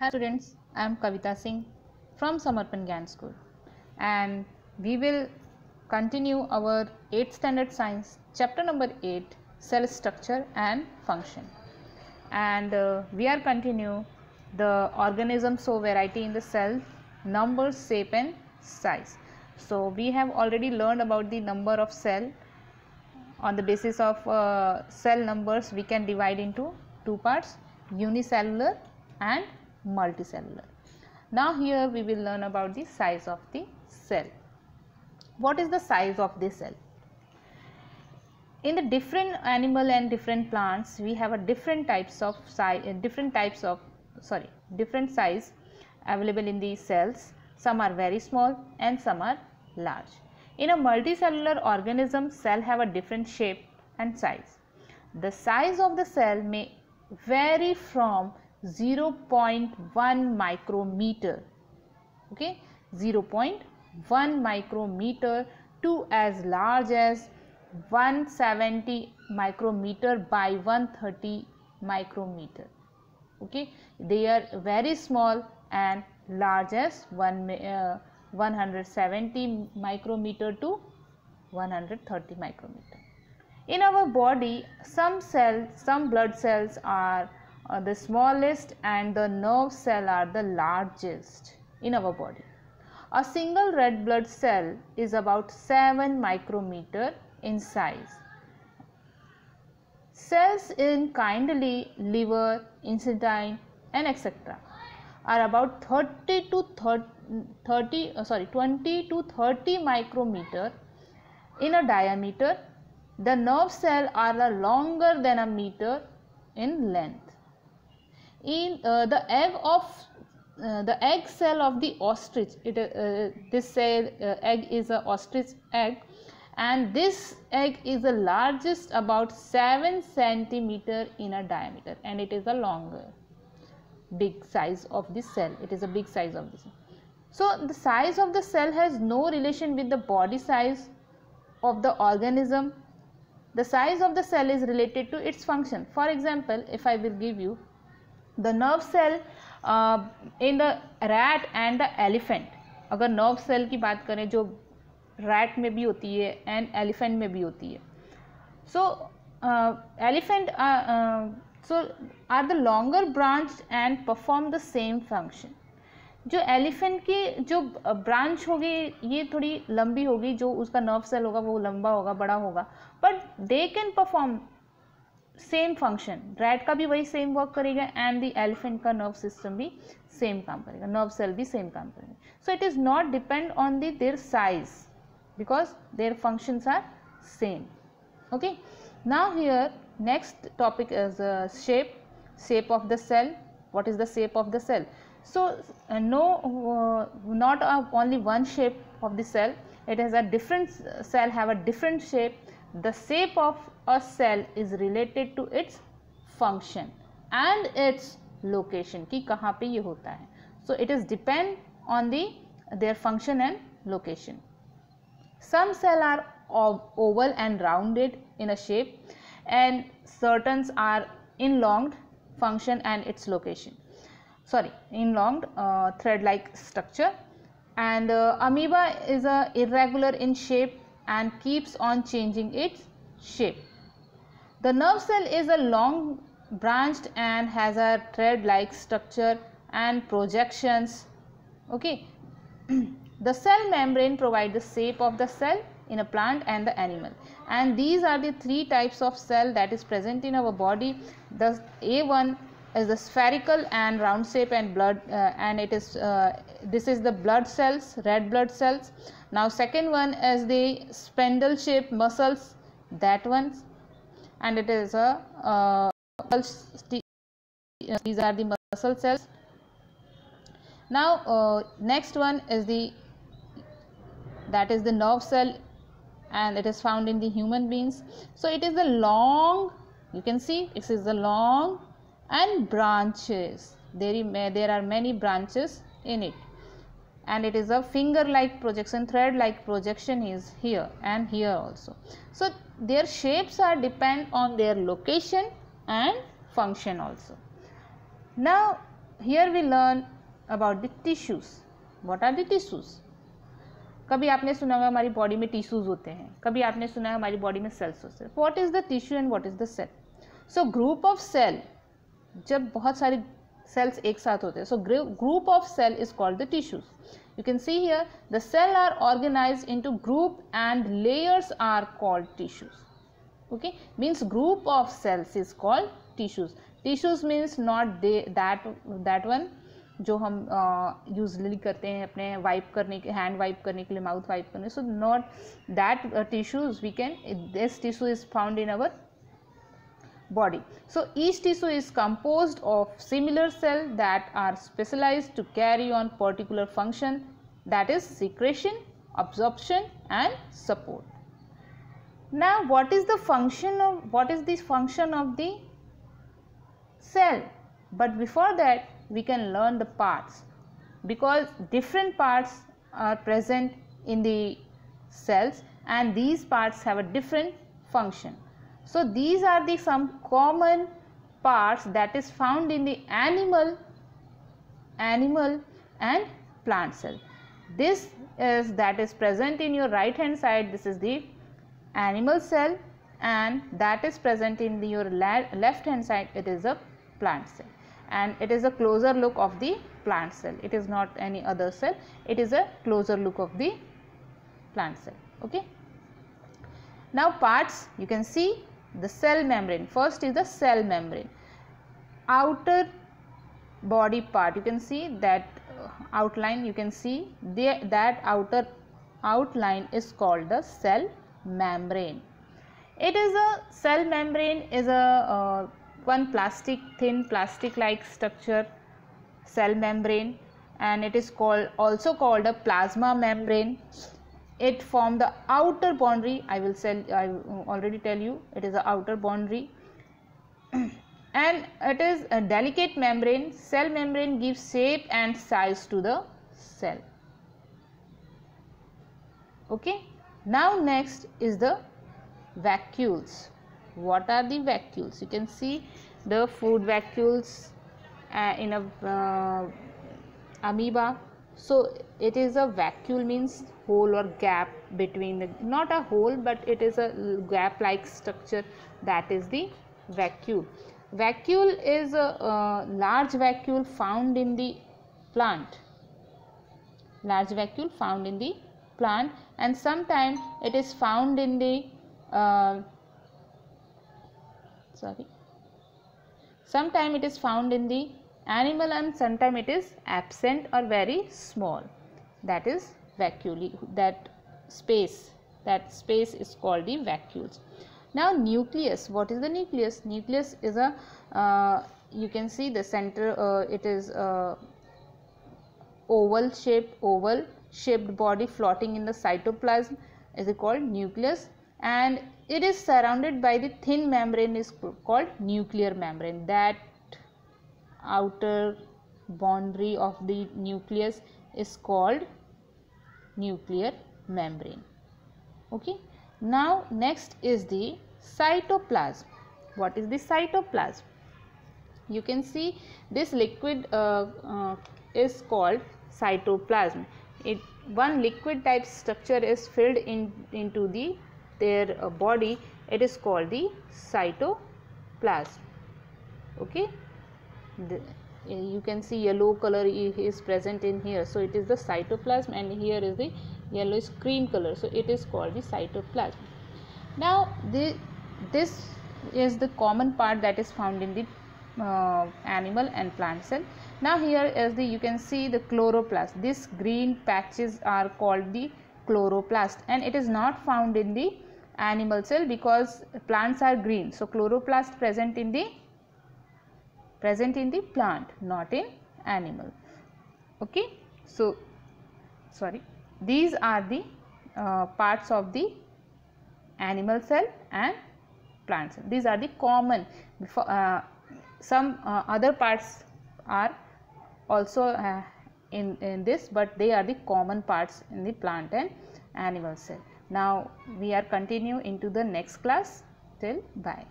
Hi students, I am Kavita Singh from Samarpan Gyan School, and we will continue our 8th standard science chapter number 8, cell structure and function. And we are continue the organism, so variety in the cell, number, shape and size. So we have already learned about the number of cell. On the basis of cell numbers, we can divide into two parts, unicellular and multicellular. Now here we will learn about the size of the cell. What is the size of the cell? In the different animal and different plants, we have a different size available in these cells. Some are very small and some are large. In a multicellular organism, cell have a different shape and size. The size of the cell may vary from 0.1 micrometer, 0.1 micrometer to as large as 170 micrometer by 130 micrometer. They are very small and large as 170 micrometer to 130 micrometer. In our body, some blood cells are the smallest and the nerve cell are the largest in our body. A single red blood cell is about 7 micrometer in size. Cells in kidney, liver, intestine and etc. are about 20 to 30 micrometer in a diameter. The nerve cells are longer than a meter in length. In the egg cell of the ostrich, this egg is an ostrich egg, and this egg is the largest, about 7 centimeter in a diameter, and it is a big size of the cell. It is a big size of the cell. So the size of the cell has no relation with the body size of the organism. The size of the cell is related to its function. For example, if I will give you the nerve cell in the rat and the elephant. अगर nerve cell की बात करें जो rat में भी होती है and elephant में भी होती है. So elephant are the longer branched and perform the same function. जो एलिफेंट की जो ब्रांच होगी ये थोड़ी लंबी होगी, जो उसका नर्व सेल होगा वो लंबा होगा, बड़ा होगा, but they can perform same function. Rat का भी वही सेम वर्क करेगा एंड द एलिफेंट का नर्व सिस्टम भी सेम काम करेगा, नर्व सेल भी सेम काम करेंगे. So it is not depend on their size because their functions are same. Okay, now here next topic is shape of the cell. What is the shape of the cell? So not only one shape of the cell. It has a different cell have a different shape. The shape of a cell is related to its function and its location कि कहाँ पे ये होता है. So it is depend on their function and location. Some cells are oval and rounded in a shape, and certain are elonged function and its location. Elonged thread-like structure, and amoeba is irregular in shape and keeps on changing its shape. The nerve cell is a long branched and has a thread-like structure and projections. The cell membrane provides the shape of the cell in a plant and the animal, and these are the three types of cell that is present in our body. The A1 is the spherical and round shape and blood and it is this is the blood cells, red blood cells. Now second one is the spindle shaped muscles, that one, and it is these are the muscle cells. Now next one is that is the nerve cell, and it is found in the human beings. So it is the long, you can see it is the long and branches. There are many branches in it, and it is a finger like projection, thread like projection is here and here also. So their shapes are depend on their location and function also. Now here we learn about the tissues. What are the tissues? कभी आपने सुना होगा हमारी body में tissues होते हैं, कभी आपने सुना है हमारी बॉडी में सेल्स होते हैं. What is the tissue and what is the cell? So group of cell, जब बहुत सारे सेल्स एक साथ होते हैं, so group of cell is called the tissues. You can see here the cell are organized into group and layers are called tissues. Okay, means group of cells is called tissues. Tissues means not that one जो हम usually करते हैं अपने wipe करने के, hand wipe करने के लिए, माउथ वाइप करने. So not that tissues we can, this tissue is found in our body. So each tissue is composed of similar cells that are specialized to carry on particular function, that is secretion, absorption and support. Now what is the function of the cell? But before that we can learn the parts, because different parts are present in the cells and these parts have a different function. So these are the some common parts that is found in the animal and plant cell. This is that is present in your right hand side. This is the animal cell, and that is present in your left hand side. It is a plant cell, and it is a closer look of the plant cell. It is not any other cell. It is a closer look of the plant cell. Okay. Now parts, you can see the cell membrane. First is the cell membrane, outer body part. You can see that outline, you can see that outer outline is called the cell membrane. It is a cell membrane is a one thin plastic like structure, cell membrane, and it is also called a plasma membrane. It form the outer boundary. I already tell you it is a outer boundary and it is a delicate membrane. Cell membrane gives shape and size to the cell. Okay. Now next is the vacuoles. What are the vacuoles? You can see the food vacuoles in a amoeba. So it is a vacuole, means hole or gap between the, not a hole but it is a gap like structure, that is the vacuole. Vacuole is a large vacuole found in the plant. Large vacuole found in the plant, and sometimes it is found in the sometimes it is found in the animal and sometimes it is absent or very small. That is vacuole. That space is called the vacuoles. Now nucleus. What is the nucleus? Nucleus is a you can see the center, it is oval shaped body floating in the cytoplasm is called nucleus, and it is surrounded by the thin membrane is called nuclear membrane. That outer boundary of the nucleus is called nuclear membrane. Okay. Now next is the cytoplasm. What is the cytoplasm? You can see this liquid is called cytoplasm. One liquid type structure is filled into their body. It is called the cytoplasm. Okay. You can see yellow color is present in here, so it is the cytoplasm, and here is the yellowish cream color, so it is called the cytoplasm. Now this is the common part that is found in the animal and plant cell. Now here is you can see the chloroplast. These green patches are called the chloroplast, and it is not found in the animal cell because plants are green. So chloroplast present in the plant, not in animal. Okay. So these are the parts of the animal cell and plant cell. These are the common. Some other parts are also in this, but they are the common parts in the plant and animal cell. Now we are continue into the next class. Till bye.